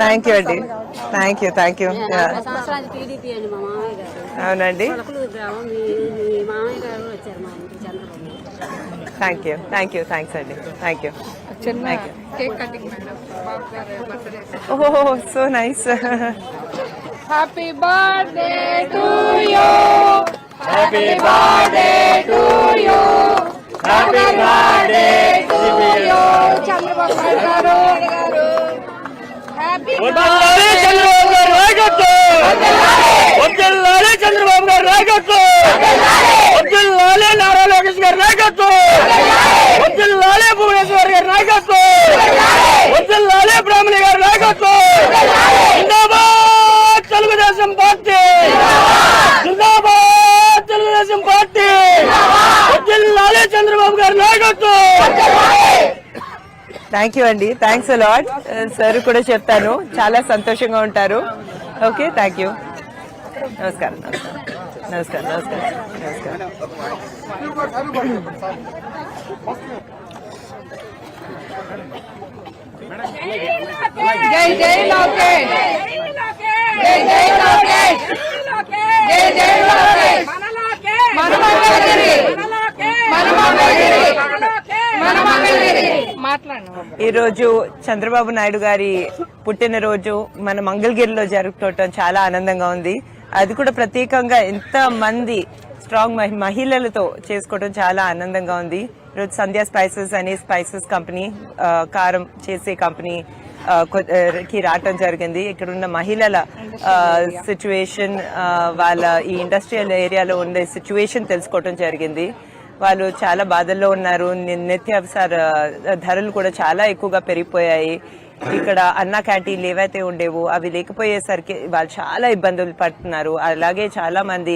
Thank you అండి. Thank you. సంవత్సరానికి TDP అండి మా మామయ్య గారు. అవునండి. కొలకలూరు గ్రామం. మీ మామయ్య గారు వచ్చారు మా ఇంటికి చంద్రబాబు. థ్యాంక్స్ అండి. Thank you. చిన్న కేక్ కటింగ్ మేడం. బర్త్డే. ఓహో so nice. Happy birthday to you. Happy birthday to you. Happy birthday to you. Chandrababu Naidu గారు. హ్యాపీ వద్దల్లాలి చంద్రబాబు గారు నాయకత్వం. వద్దల్లాలి చంద్రబాబు గారు నాయకత్వం. వద్దల్లాలి నారా లోకేష్ గారి నాయకత్వం. వద్దల్లాలి భువనేశ్వర్ గారి నాయకత్వం. వద్దల్లాలి బ్రాహ్మణి గారి నాయకత్వం. జిందాబాద్ తెలుగుదేశం పార్టీ. జిందాబాద్ తెలుగుదేశం పార్టీ. వద్దల్లాలి చంద్రబాబు గారి నాయకత్వం. థ్యాంక్ యూ అండి. Thanks a lot. సార్ కూడా చెప్తాను, చాలా సంతోషంగా ఉంటారు. Okay, thank you. నమస్కారం. జై జై లోకేష్. జై జై లోకేష్. జై జై లోకేష్. మన మంగళగిరి. మాట్లాడు. ఈరోజు చంద్రబాబు నాయుడు గారి పుట్టినరోజు మన మంగళగిరిలో జరుపుకోవటం చాలా ఆనందంగా ఉంది. అది కూడా ప్రత్యేకంగా ఎంత మంది స్ట్రాంగ్ మహిళలతో చేసుకోవడం చాలా ఆనందంగా ఉంది. ఈరోజు సంధ్యా స్పైసెస్ అనే స్పైసెస్ కంపెనీ, కారం చేసే కంపెనీ కి రావటం జరిగింది. ఇక్కడ ఉన్న మహిళల సిచ్యువేషన్, వాళ్ళ ఈ ఇండస్ట్రియల్ ఏరియాలో ఉండే సిచ్యువేషన్ తెలుసుకోవటం జరిగింది. వాళ్ళు చాలా బాధల్లో ఉన్నారు. నిత్యావసర ధరలు కూడా చాలా ఎక్కువగా పెరిగిపోయాయి. ఇక్కడ అన్న క్యాంటీన్లు ఏవైతే ఉండేవో అవి లేకపోయేసరికి వాళ్ళు చాలా ఇబ్బందులు పడుతున్నారు. అలాగే చాలా మంది